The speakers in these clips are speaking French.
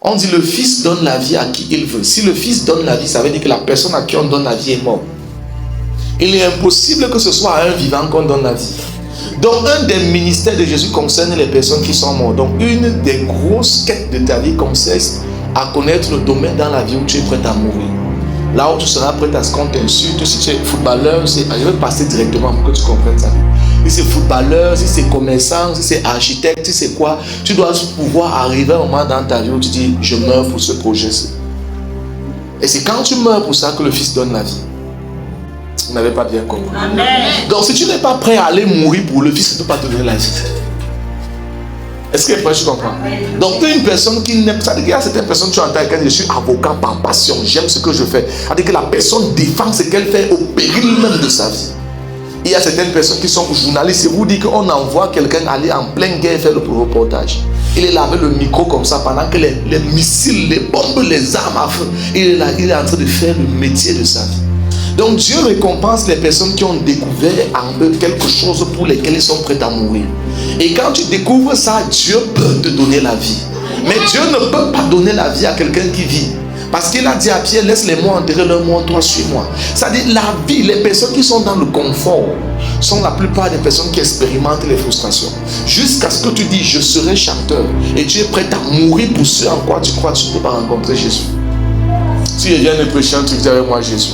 On dit le Fils donne la vie à qui il veut. Si le Fils donne la vie, ça veut dire que la personne à qui on donne la vie est morte. Il est impossible que ce soit à un vivant qu'on donne la vie. Donc un des ministères de Jésus concerne les personnes qui sont mortes. Donc une des grosses quêtes de ta vie consiste à connaître le domaine dans la vie où tu es prêt à mourir. Là où tu seras prêt à ce qu'on t'insulte. Si tu es footballeur, je vais passer directement pour que tu comprennes ça. Si c'est footballeur, si c'est commerçant, si c'est architecte, si c'est quoi, tu dois pouvoir arriver à un moment dans ta vie où tu dis je meurs pour ce projet-ci. Et c'est quand tu meurs pour ça que le Fils donne la vie. Vous n'avez pas bien compris. Amen. Donc si tu n'es pas prêt à aller mourir pour le Fils, il ne peut pas te donner la vie. Est-ce que tu comprends? Donc une personne qui n'aime ça, il y a certaines personnes qui entendent que je suis avocat par passion, j'aime ce que je fais. C'est-à-dire que la personne défend ce qu'elle fait au péril même de sa vie. Il y a certaines personnes qui sont journalistes et vous dites qu'on envoie quelqu'un aller en pleine guerre faire le reportage. Il est là avec le micro comme ça pendant que les missiles, les bombes, les armes à feu, il est là, il est en train de faire le métier de sa vie. Donc Dieu récompense les personnes qui ont découvert en eux quelque chose pour lesquelles ils sont prêts à mourir. Et quand tu découvres ça, Dieu peut te donner la vie. Mais Dieu ne peut pas donner la vie à quelqu'un qui vit. Parce qu'il a dit à Pierre, laisse les morts enterrer leur mort, toi suis-moi. C'est-à-dire la vie, les personnes qui sont dans le confort sont la plupart des personnes qui expérimentent les frustrations. Jusqu'à ce que tu dis, je serai chanteur. Et tu es prêt à mourir pour ce en quoi tu crois que tu ne peux pas rencontrer Jésus. Si je viens de prêcher un truc, dis avec moi Jésus.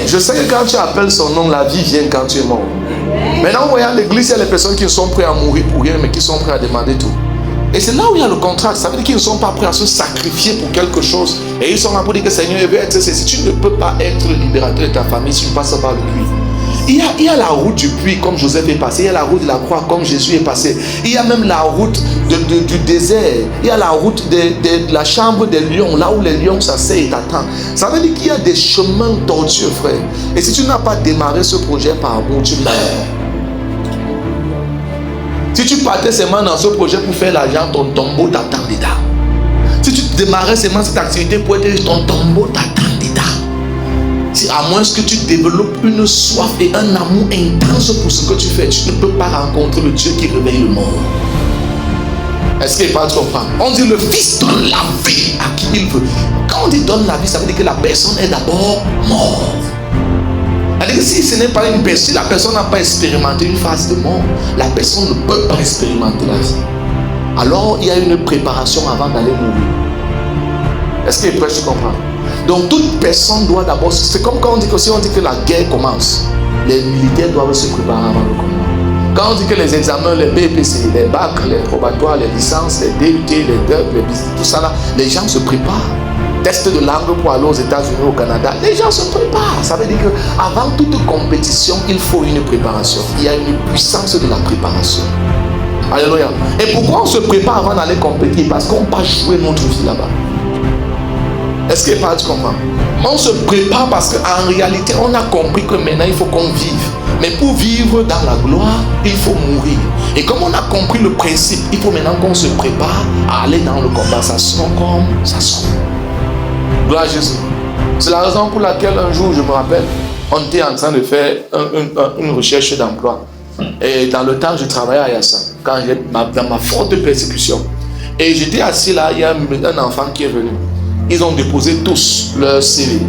Je sais que quand tu appelles son nom, la vie vient quand tu es mort. Maintenant, voyez à l'église, il y a les personnes qui sont prêtes à mourir pour rien, mais qui sont prêtes à demander tout. Et c'est là où il y a le contraste. Ça veut dire qu'ils ne sont pas prêts à se sacrifier pour quelque chose. Et ils sont là pour dire que Seigneur, je veux être ceci. Si tu ne peux pas être le libérateur de ta famille, si tu ne passes pas le puits. Il y a la route du puits comme Joseph est passé. Il y a la route de la croix comme Jésus est passé. Il y a même la route du désert. Il y a la route de la chambre des lions, là où les lions s'asseyent et t'attendent. Ça veut dire qu'il y a des chemins tortueux, frère. Et si tu n'as pas démarré ce projet par amour, tu meurs. Si tu partais seulement dans ce projet pour faire l'argent, ton tombeau t'attend dedans. Si tu démarrais seulement cette activité pour être ton tombeau t'attend dedans. Si à moins que tu développes une soif et un amour intense pour ce que tu fais, tu ne peux pas rencontrer le Dieu qui réveille le mort. Est-ce qu'il parle, tu comprends? On dit le Fils donne la vie à qui il veut. Quand on dit donne la vie, ça veut dire que la personne est d'abord morte. C'est-à-dire que si ce n'est pas une personne, si la personne n'a pas expérimenté une phase de mort, la personne ne peut pas expérimenter la vie. Alors il y a une préparation avant d'aller mourir. Est-ce qu'il est prêt, tu comprends? Donc toute personne doit d'abord, c'est comme quand on dit que si on dit que la guerre commence, les militaires doivent se préparer avant le combat. Quand on dit que les examens, les BPC, les bacs, les probatoires, les licences, les DUT, les DEC, les business, tout ça là, les gens se préparent. Test de langue pour aller aux États-Unis, au Canada, les gens se préparent. Ça veut dire qu'avant toute compétition, il faut une préparation. Il y a une puissance de la préparation. Alléluia. Et pourquoi on se prépare avant d'aller compétir? Parce qu'on va jouer notre vie là-bas. Est-ce que tu comprends? On se prépare parce qu'en réalité, on a compris que maintenant, il faut qu'on vive. Mais pour vivre dans la gloire, il faut mourir. Et comme on a compris le principe, il faut maintenant qu'on se prépare à aller dans le combat. Ça sent comme ça sent. Gloire à Jésus. C'est la raison pour laquelle un jour, je me rappelle, on était en train de faire une recherche d'emploi. Et dans le temps, je travaillais à Yassa, dans ma forte persécution. Et j'étais assis là, il y a un enfant qui est venu. Ils ont déposé tous leur CV,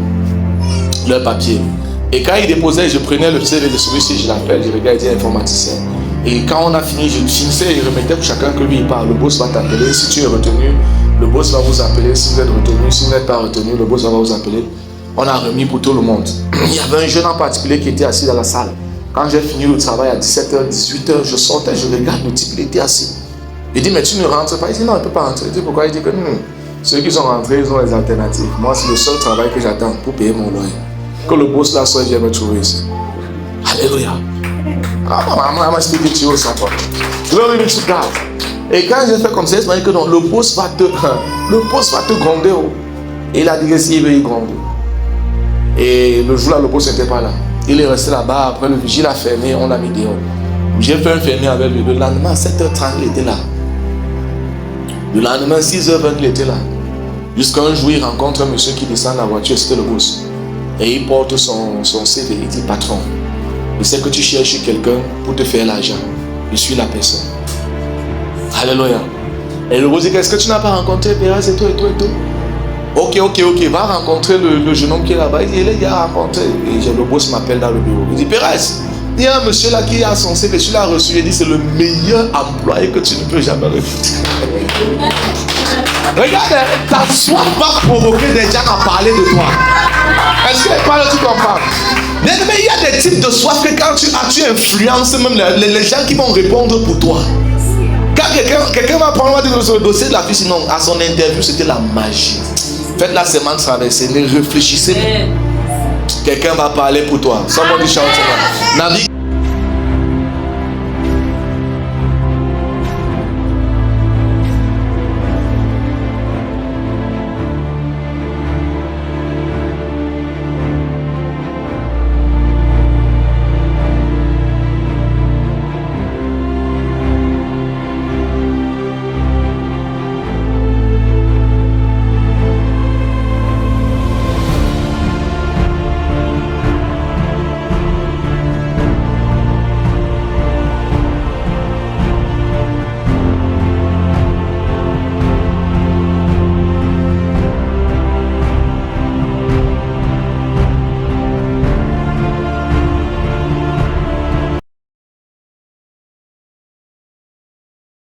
leur papier. Et quand ils déposaient, je prenais le CV de celui-ci, je l'appelle, je regarde, il est informaticien. Et quand on a fini, je finissais et je remettais pour chacun que lui il parle. Le boss va t'appeler, si tu es retenu, le boss va vous appeler. Si vous êtes retenu, si vous n'êtes pas retenu, le boss va vous appeler. On a remis pour tout le monde. Il y avait un jeune en particulier qui était assis dans la salle. Quand j'ai fini le travail à 17h, 18h, je sortais, je regarde le type, il était assis. Il dit, mais tu ne rentres pas? Il dit, non, il ne peut pas rentrer. Il dit, pourquoi? Il dit que ceux qui sont rentrés, ils ont les alternatives. Moi, c'est le seul travail que j'attends pour payer mon loyer. Que le boss là soit, vienne me trouver ici. Alléluia. I'm speaking to you, son papa. Glory be to God. Et quand j'ai fait comme ça, il m'a dit que non, le boss va te gronder. Oh. Et il a dit que s'il veut, il gronde. Et le jour là, le boss n'était pas là. Il est resté là-bas. Après, le vigile a fermé, on l'a mis dehors. J'ai fait un fermé avec lui. Le lendemain, à 7h30, il était là. Le lendemain, 6h20, il était là. Jusqu'à un jour, il rencontre un monsieur qui descend de la voiture, c'était le boss. Et il porte son CV. Il dit, patron, je sais que tu cherches quelqu'un pour te faire l'argent. Je suis la personne. Alléluia. Et le rose dit, est-ce que tu n'as pas rencontré Pérez et tout et tout et tout? Ok, va rencontrer le jeune homme qui est là-bas. Il dit, il a rencontré. Et le boss m'appelle dans le bureau. Il dit, Pérez, il y a un monsieur là qui a son CV, tu l'as reçu. Il dit, c'est le meilleur employé que tu ne peux jamais refuser. Regarde, ta soif va provoquer des gens à parler de toi. Est-ce que tu comprends? Mais il y a des types de soif que quand tu influences même les gens qui vont répondre pour toi. Quand quelqu'un va prendre le dossier de la fille, sinon à son interview c'était la magie. Faites la semaine traversée, ne réfléchissez. Quelqu'un va parler pour toi. Somebody shout.